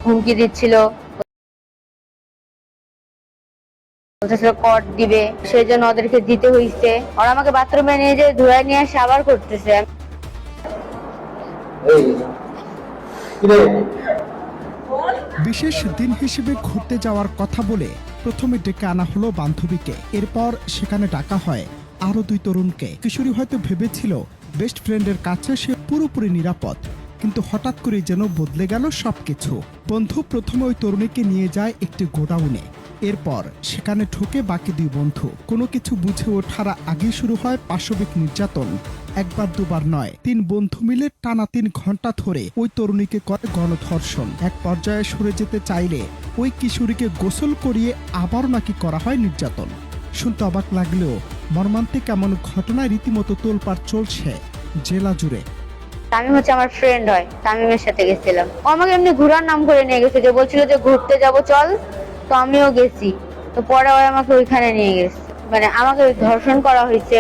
হুমকি দিচ্ছিল, বলতেছিল কট দিবে, সেই জন্য ওদেরকে দিতে হইছে। ওরা আমাকে বাথরুমে নিয়ে যে ধুয়ে নিয়ে আসে আবার করতেছে। বিশেষ দিন হিসেবে ঘুরতে যাওয়ার কথা বলে প্রথমে ডেকে আনা হলো বান্ধবীকে, এরপর সেখানে ডাকা হয় আরো দুই তরুণকে। কিশোরী হয়তো ভেবেছিল বেস্ট ফ্রেন্ডের কাছে সে পুরোপুরি নিরাপদ, কিন্তু হঠাৎ করে যেন বদলে গেল সবকিছু। বন্ধু প্রথমে ওই তরুণীকে নিয়ে যায় একটি গোডাউনে, এরপর সেখানে ঢোকে বাকি দুই বন্ধু। কোনো কিছু বুঝে ওঠার আগেই শুরু হয় পাশবিক নির্যাতন। একবার দুবার নয়, 3 বন্ধু মিলে টানা 3 ঘন্টা ধরে ওই তরুণীকে করে গণধর্ষণ। এক পর্যায়ে সরে যেতে চাইলে ওই কিশোরীকে গোসল করিয়ে আবারও নাকি করা হয় নির্যাতন। শুনতে অবাক লাগলেও মর্মান্তিক এমন ঘটনায় রীতিমতো তোলপাড় চলছে জেলা জুড়ে। তামিম হচ্ছে আমার ফ্রেন্ড হয়, তামিমের সাথে গেছিলাম। ও আমাকে এমনি ঘোরার নাম করে নিয়ে গেছে, যে বলছিল যে ঘুরতে যাব চল, তো আমিও গেছি। তো পরে ওরা আমাকে ওইখানে নিয়ে গেছে, মানে আমাকে ধর্ষণ করা হয়েছে।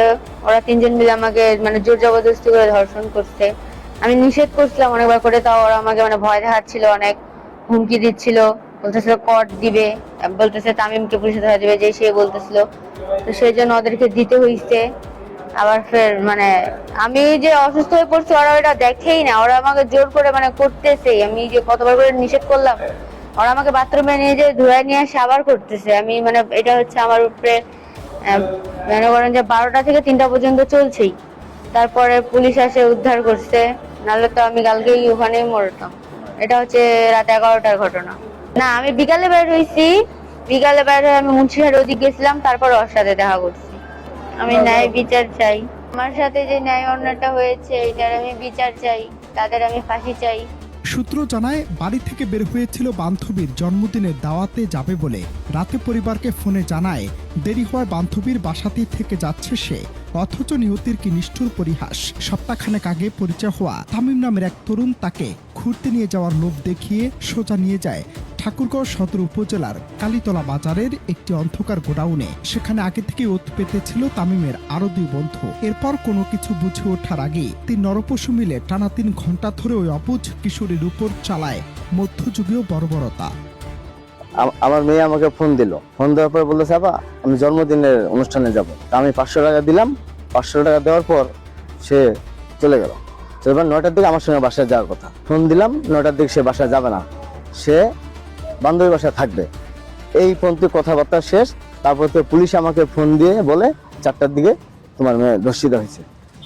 ওরা 3 জন মিলে আমাকে মানে জোর জবরদস্তি করে ধর্ষণ করছে। আমি নিষেধ করছিলাম অনেকবার করে, তাও ওরা আমাকে মানে ভয় দেখাচ্ছিল, অনেক হুমকি দিচ্ছিল, বলতেছিল কট দিবে, বলতেছে তামিমকে পুলিশে ধরা দিবে, যে সে বলতেছিল। তো সেই জন্য ওদেরকে দিতে হইছে। আবার ফের মানে আমি যে অসুস্থ হয়ে পড়ছি ওরা ওটা দেখেই না, ওরা আমাকে জোর করে মানে করতেছে। আমি যে কতবার করে নিষেধ করলাম, ওরা আমাকে বাথরুমে নিয়ে যে ধুয়ে নিয়ে আসে আবার করতেছে। আমি মানে এটা হচ্ছে আমার উপরে মনে করেন যে 12টা থেকে 3টা পর্যন্ত চলছেই। তারপরে পুলিশ আসে উদ্ধার করছে, নাহলে তো আমি কালকেই ওখানেই মরতাম। এটা হচ্ছে রাত 11টার ঘটনা। না, আমি বিকালে বের হয়েছি, বিকালে বের হয়ে আমি মুন্সিহাট ওদিক গেছিলাম, তারপর ওর সাথে দেখা করছি। আমি ন্যায় বিচার চাই। আমার সাথে যে ন্যায় অন্যায়টা হয়েছে এটার আমি বিচার চাই, তাদের আমি ফাঁসি চাই। সূত্র জানায় বাড়ি থেকে বের হয়েছিল বান্ধবীর জন্মদিনের দাওয়াতে যাবে বলে। রাতে পরিবারকে ফোনে জানায় দেরি হওয়ায় বান্ধবীর বাসাতেই থেকে যাচ্ছে সে, অথচ নিহতির কি নিষ্ঠুর পরিহাস। সপ্তাহখানেক আগে পরিচয় হওয়া তামিম নামের এক তরুণ তাকে ঘুরতে নিয়ে যাওয়ার লোভ দেখিয়ে সোজা নিয়ে যায় ঠাকুরগাঁও সদর উপজেলার কালীতলা বাজারের একটি অন্ধকার গোডাউনে। সেখানে আগে থেকে ওত পেতেছিল তামিমের আরো 2 বন্ধু। এরপর কোনো কিছু বুঝে ওঠার আগে 3 নরপশু মিলে টানা 3 ঘন্টা ধরে ওই অবুঝ কিশোরীর উপর চালায় মধ্যযুগীয় বর্বরতা। আমার মেয়ে আমাকে ফোন দিল, ফোন দেওয়ার পর বললো আপা আমি জন্মদিনের অনুষ্ঠানে যাব। আমি 500 টাকা দিলাম। 500 টাকা দেওয়ার পর সে চলে গেল। এবার 9টার দিকে আমার সঙ্গে বাসায় যাওয়ার কথা, ফোন দিলাম 9টার দিকে সে বাসায় যাবে না, সে বান্ধবীর বাসায় থাকবে। এই পর্যন্ত কথাবার্তা শেষ। তারপর তো পুলিশ আমাকে ফোন দিয়ে বলে 4টার দিকে তোমার মেয়ে ধর্ষিত হয়েছে,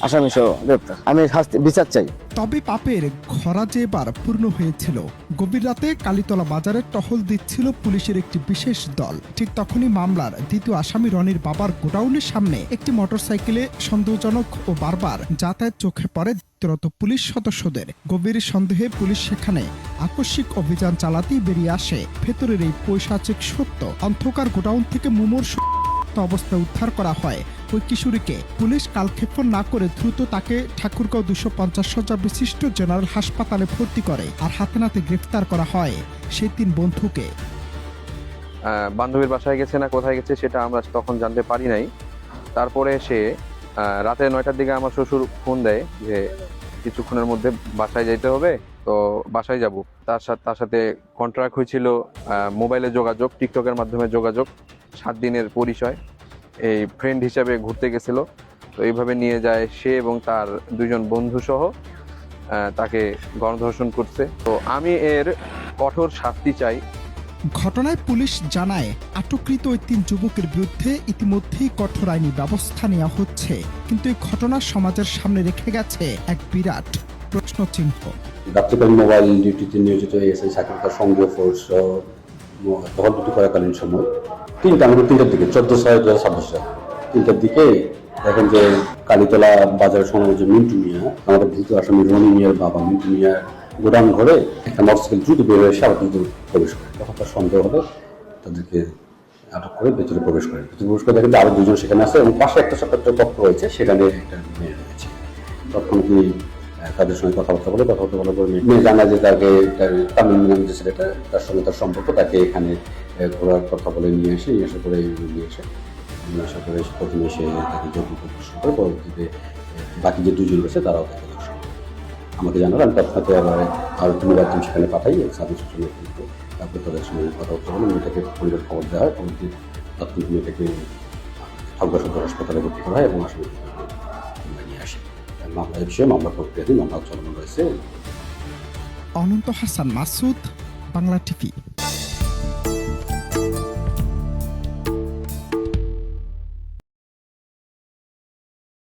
আসামি সহ গ্রেপ্তার। আমি শাস্তি বিচার চাই। তবে পাপের খরা যে এবার পূর্ণ হয়েছিল। গভীর রাতে কালীতলা বাজারে টহল দিচ্ছিল পুলিশের একটি বিশেষ দল। ঠিক তখনই মামলার দ্বিতীয় আসামি রনির বাবার গোডাউনের সামনে একটি মোটরসাইকেলে সন্দেহজনক ও বারবার যাতায়াত চোখে পড়ে দায়িত্বরত পুলিশ সদস্যদের। গভীর সন্দেহে পুলিশ সেখানে আকস্মিক অভিযান চালাতেই বেরিয়ে আসে ভেতরের এই পৈশাচিক সত্য। অন্ধকার গোডাউন থেকে মুমূর্ষু অবস্থায় উদ্ধার করা হয় ওই কিশোরীকে। পুলিশ কালক্ষেপণ না করে দ্রুত তাকে ঠাকুরগাঁও 250 শয্যা বিশিষ্ট জেনারেল হাসপাতালে ভর্তি করে, আর হাতে নাতে গ্রেফতার করা হয় সেই 3 বন্ধুকে। বান্ধবীর বাসায় গেছে না কোথায় গেছে সেটা আমরা তখন জানতে পারি নাই। তারপরে সে রাতে 9টার দিকে আমার শ্বশুর ফোন দেয় যে কিছুক্ষণের মধ্যে বাসায় যেতে হবে, তো বাসায় যাব। তার সাথে কন্ট্রাক্ট হয়েছিল মোবাইলে যোগাযোগ, টিকটকের মাধ্যমে যোগাযোগ, 7 দিনের পরিচয়। এই ফ্রেন্ড হিসাবে ঘুরতে গেছিল। তো এইভাবে নিয়ে যায় সে এবং তার 2 জন বন্ধু সহ তাকে গণধর্ষণ করছে। তো আমি এর কঠোর শাস্তি চাই। ঘটনায় পুলিশ জানায় আটককৃত ওই 3 যুবকের বিরুদ্ধে ইতিমধ্যেই কঠোর আইনি ব্যবস্থা নেওয়া হচ্ছে, কিন্তু এই ঘটনা সমাজের সামনে রেখে গেছে এক বিরাট প্রশ্নচিহ্ন। রাত্রিকালীন মোবাইল ডিউটিতে নিয়োজিত এসআই শাকিল তার সঙ্গে ফোর্স টহল ডিউটি করাকালীন সময় 3টার দিকে 14/6/2026 3টার দিকে দেখেন যে কালীতলা বাজারের সময় যে মিন্টু মিয়া, আমাদের দ্বিতীয় আসামি রনি মিয়ার বাবা মিন্টু মিয়া গোডাউন ঘরে একটা মোটরসাইকেল দ্রুত বের হয়ে এসে আবার দ্রুত প্রবেশ করে। তখন তার সন্দেহ হলে তাদেরকে আটক করে ভেতরে প্রবেশ করে। দেখেন যে আরো 2 জন সেখানে আছে এবং পাশে একটা ছোট্ট কক্ষ রয়েছে, সেখানে একটা মেয়ে রয়েছে। তখন কি তাদের সঙ্গে কথাবার্তা বলার পর মেয়ে জানা যে তাকে তামিম নাম যে ছেলেটা, তার সঙ্গে তার সম্পর্ক, তাকে এখানে ঘোরার কথা বলে নিয়ে আসার পরে প্রথমে সে তাকে যৌতুক প্রদর্শন করে, পরবর্তীতে বাকি যে 2 জন রয়েছে তারাও তাকে দর্শন করে। আমাকে জানালো। আমি তৎক্ষণাৎ আরও একটি মোবাইল টিম সেখানে পাঠাই সাব ইন্সপেক্টর নেতৃত্ব। তারপরে তাদের সঙ্গে কথাবার্তা হলো, মেয়েটাকে পরিবার খবর দেওয়া হয়, খবর দিয়ে তৎক্ষণাৎ মেয়েটাকে ঠাকুর সদর হাসপাতালে ভর্তি করা হয় এবং আসলে নিয়ে আসে। মামলা বিষয়ে মামলা প্রক্রিয়াধীন, মামলা চলমান রয়েছে। অনন্ত হাসান মাসুদ, বাংলা টিভি।